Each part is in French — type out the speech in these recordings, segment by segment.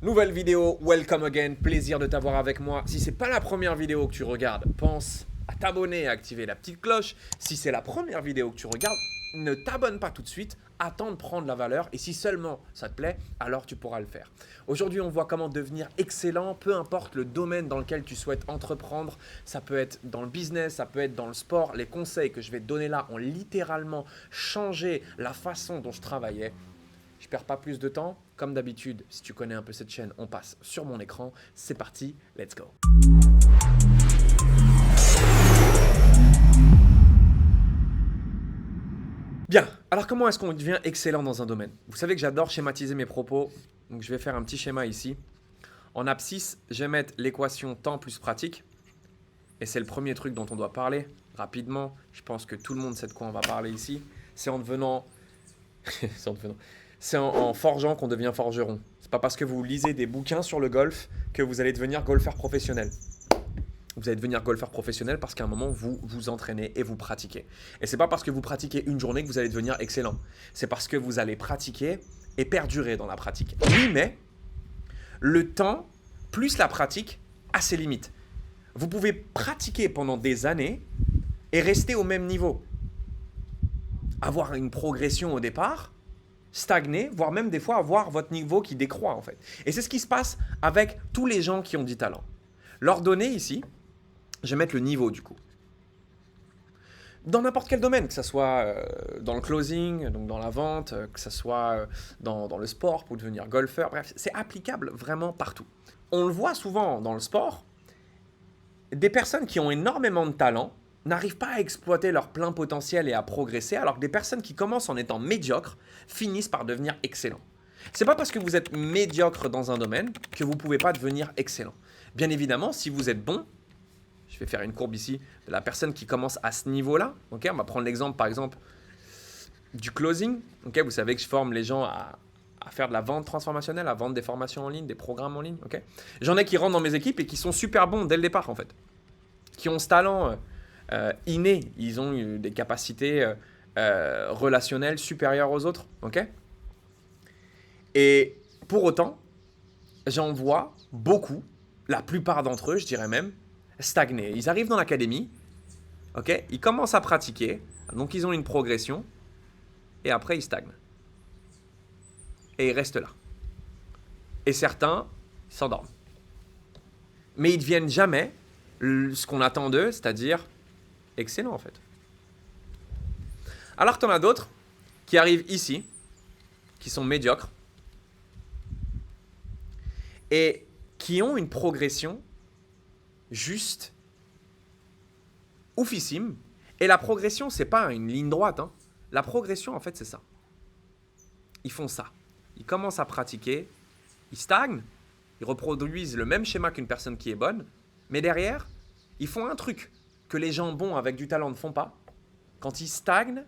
Nouvelle vidéo, welcome again, plaisir de t'avoir avec moi. Si c'est pas la première vidéo que tu regardes, pense à t'abonner et à activer la petite cloche. Si c'est la première vidéo que tu regardes, ne t'abonne pas tout de suite, attends de prendre la valeur et si seulement ça te plaît, alors tu pourras le faire. Aujourd'hui, on voit comment devenir excellent, peu importe le domaine dans lequel tu souhaites entreprendre. Ça peut être dans le business, ça peut être dans le sport. Les conseils que je vais te donner là ont littéralement changé la façon dont je travaillais. Je perds pas plus de temps. Comme d'habitude, si tu connais un peu cette chaîne, on passe sur mon écran. C'est parti, let's go. Bien, alors comment est-ce qu'on devient excellent dans un domaine? Vous savez que j'adore schématiser mes propos, donc je vais faire un petit schéma ici. En abscisse, je vais mettre l'équation temps plus pratique. Et c'est le premier truc dont on doit parler rapidement. Je pense que tout le monde sait de quoi on va parler ici. C'est en devenant... c'est en forgeant qu'on devient forgeron. C'est pas parce que vous lisez des bouquins sur le golf que vous allez devenir golfeur professionnel. Vous allez devenir golfeur professionnel parce qu'à un moment, vous vous entraînez et vous pratiquez. Et c'est pas parce que vous pratiquez une journée que vous allez devenir excellent. C'est parce que vous allez pratiquer et perdurer dans la pratique. Oui, mais le temps plus la pratique a ses limites. Vous pouvez pratiquer pendant des années et rester au même niveau. Avoir une progression au départ, stagner, voire même des fois avoir votre niveau qui décroît en fait. Et c'est ce qui se passe avec tous les gens qui ont du talent. Leur donner ici, je vais mettre le niveau du coup. Dans n'importe quel domaine, que ce soit dans le closing, donc dans la vente, que ce soit dans le sport pour devenir golfeur, bref, c'est applicable vraiment partout. On le voit souvent dans le sport, des personnes qui ont énormément de talent n'arrivent pas à exploiter leur plein potentiel et à progresser, alors que des personnes qui commencent en étant médiocres finissent par devenir excellents. C'est pas parce que vous êtes médiocre dans un domaine que vous ne pouvez pas devenir excellent. Bien évidemment, si vous êtes bon, je vais faire une courbe ici de la personne qui commence à ce niveau-là. Okay, on va prendre l'exemple par exemple du closing. Okay, vous savez que je forme les gens à faire de la vente transformationnelle, à vendre des formations en ligne, des programmes en ligne. Okay. J'en ai qui rentrent dans mes équipes et qui sont super bons dès le départ en fait, qui ont ce talent inné, ils ont eu des capacités relationnelles supérieures aux autres. Okay. Et pour autant, j'en vois beaucoup, la plupart d'entre eux, je dirais même, stagner. Ils arrivent dans l'académie, okay, ils commencent à pratiquer, donc ils ont une progression, et après ils stagnent. Et ils restent là. Et certains s'endorment. Mais ils ne deviennent jamais ce qu'on attend d'eux, c'est-à-dire excellents en fait. Alors que tu en as d'autres qui arrivent ici, qui sont médiocres, et qui ont une progression juste oufissime. Et la progression, c'est pas une ligne droite. Hein. La progression, en fait, c'est ça. Ils font ça. Ils commencent à pratiquer, ils stagnent, ils reproduisent le même schéma qu'une personne qui est bonne, mais derrière, ils font un truc que les gens bons avec du talent ne font pas. Quand ils stagnent,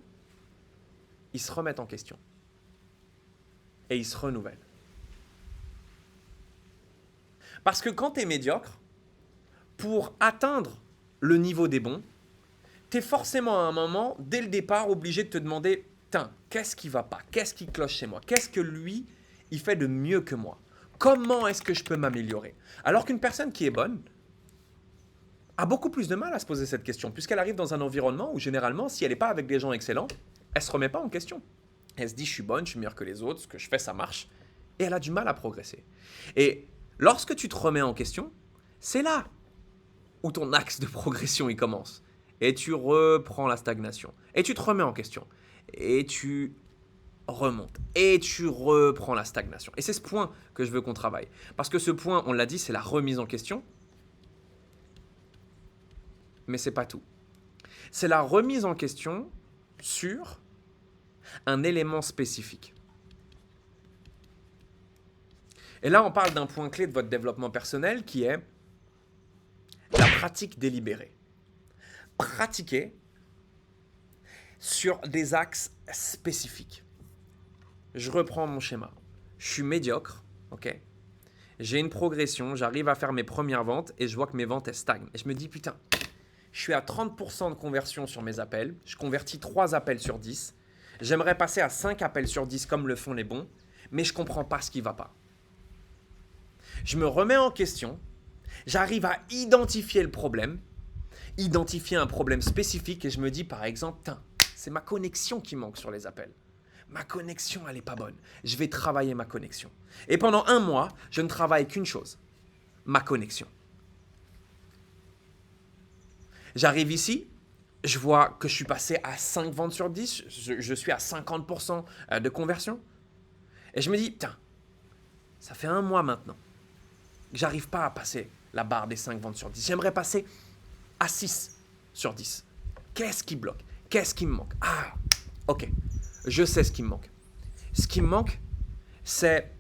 ils se remettent en question. Et ils se renouvellent. Parce que quand tu es médiocre, pour atteindre le niveau des bons, tu es forcément à un moment, dès le départ, obligé de te demander « Tiens, qu'est-ce qui va pas? Qu'est-ce qui cloche chez moi? Qu'est-ce que lui, il fait de mieux que moi? Comment est-ce que je peux m'améliorer ?» Alors qu'une personne qui est bonne a beaucoup plus de mal à se poser cette question, puisqu'elle arrive dans un environnement où généralement, si elle n'est pas avec des gens excellents, elle ne se remet pas en question. Elle se dit « Je suis bonne, je suis meilleure que les autres, ce que je fais, ça marche. » Et elle a du mal à progresser. Et lorsque tu te remets en question, c'est là où ton axe de progression il commence. Et tu reprends la stagnation. Et tu te remets en question. Et tu remontes. Et tu reprends la stagnation. Et c'est ce point que je veux qu'on travaille. Parce que ce point, on l'a dit, c'est la remise en question. Mais c'est pas tout. C'est la remise en question sur un élément spécifique. Et là, on parle d'un point clé de votre développement personnel qui est la pratique délibérée. Pratiquer sur des axes spécifiques. Je reprends mon schéma. Je suis médiocre, ok. J'ai une progression, j'arrive à faire mes premières ventes et je vois que mes ventes elles stagnent. Et je me dis putain, je suis à 30% de conversion sur mes appels, je convertis 3 appels sur 10. J'aimerais passer à 5 appels sur 10 comme le font les bons, mais je ne comprends pas ce qui ne va pas. Je me remets en question, j'arrive à identifier le problème, identifier un problème spécifique et je me dis par exemple, c'est ma connexion qui manque sur les appels. Ma connexion, elle n'est pas bonne. Je vais travailler ma connexion. Et pendant 1 mois, je ne travaille qu'une chose, ma connexion. J'arrive ici, je vois que je suis passé à 5 ventes sur 10, je suis à 50% de conversion. Et je me dis, ça fait 1 mois maintenant que j'arrive pas à passer la barre des 5 ventes sur 10. J'aimerais passer à 6 sur 10. Qu'est-ce qui bloque? Qu'est-ce qui me manque? Ah, ok, je sais ce qui me manque. Ce qui me manque, c'est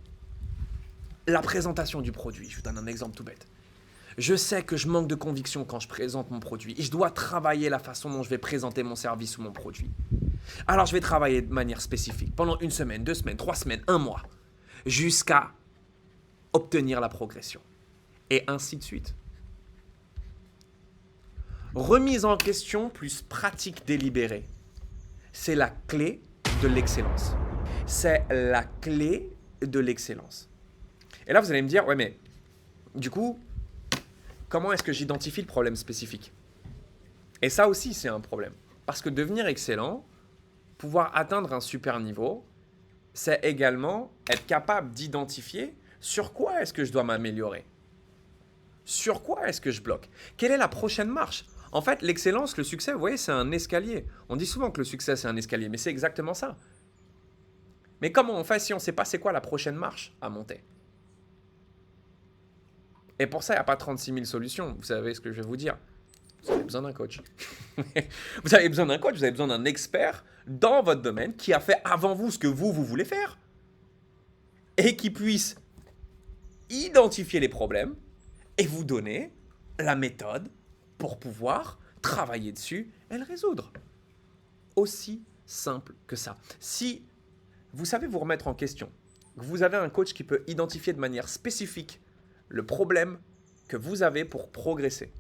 la présentation du produit. Je vous donne un exemple tout bête. Je sais que je manque de conviction quand je présente mon produit et je dois travailler la façon dont je vais présenter mon service ou mon produit. Alors je vais travailler de manière spécifique pendant 1 semaine, 2 semaines, 3 semaines, 1 mois, jusqu'à obtenir la progression. Et ainsi de suite. Remise en question plus pratique délibérée, c'est la clé de l'excellence. C'est la clé de l'excellence. Et là, vous allez me dire, ouais, mais du coup, comment est-ce que j'identifie le problème spécifique? Et ça aussi, c'est un problème. Parce que devenir excellent, pouvoir atteindre un super niveau, c'est également être capable d'identifier sur quoi est-ce que je dois m'améliorer. Sur quoi est-ce que je bloque? Quelle est la prochaine marche? En fait, l'excellence, le succès, vous voyez, c'est un escalier. On dit souvent que le succès, c'est un escalier, mais c'est exactement ça. Mais comment on fait si on ne sait pas c'est quoi la prochaine marche à monter? Et pour ça, il n'y a pas 36 000 solutions. Vous savez ce que je vais vous dire. Vous avez besoin d'un coach. Vous avez besoin d'un coach, vous avez besoin d'un expert dans votre domaine qui a fait avant vous ce que vous voulez faire et qui puisse identifier les problèmes et vous donner la méthode pour pouvoir travailler dessus et le résoudre. Aussi simple que ça. Si vous savez vous remettre en question, que vous avez un coach qui peut identifier de manière spécifique le problème que vous avez pour progresser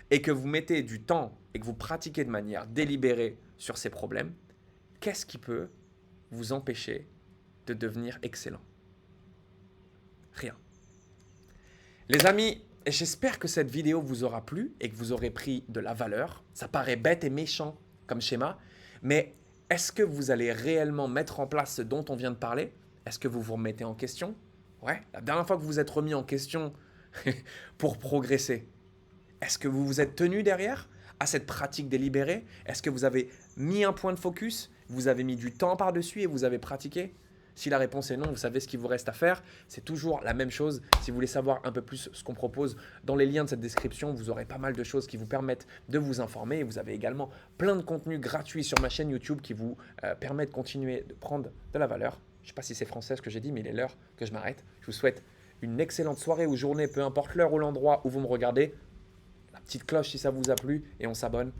et que vous mettez du temps et que vous pratiquez de manière délibérée sur ces problèmes, qu'est-ce qui peut vous empêcher de devenir excellent? Rien. Les amis, j'espère que cette vidéo vous aura plu et que vous aurez pris de la valeur. Ça paraît bête et méchant comme schéma, mais est-ce que vous allez réellement mettre en place ce dont on vient de parler? Est-ce que vous vous remettez en question? Ouais, la dernière fois que vous vous êtes remis en question pour progresser, est-ce que vous vous êtes tenu derrière à cette pratique délibérée? Est-ce que vous avez mis un point de focus? Vous avez mis du temps par-dessus et vous avez pratiqué? Si la réponse est non, vous savez ce qu'il vous reste à faire. C'est toujours la même chose. Si vous voulez savoir un peu plus ce qu'on propose, dans les liens de cette description, vous aurez pas mal de choses qui vous permettent de vous informer. Et vous avez également plein de contenus gratuits sur ma chaîne YouTube qui vous permettent de continuer de prendre de la valeur. Je ne sais pas si c'est français ce que j'ai dit, mais il est l'heure que je m'arrête. Je vous souhaite une excellente soirée ou journée, peu importe l'heure ou l'endroit où vous me regardez. La petite cloche si ça vous a plu et on s'abonne.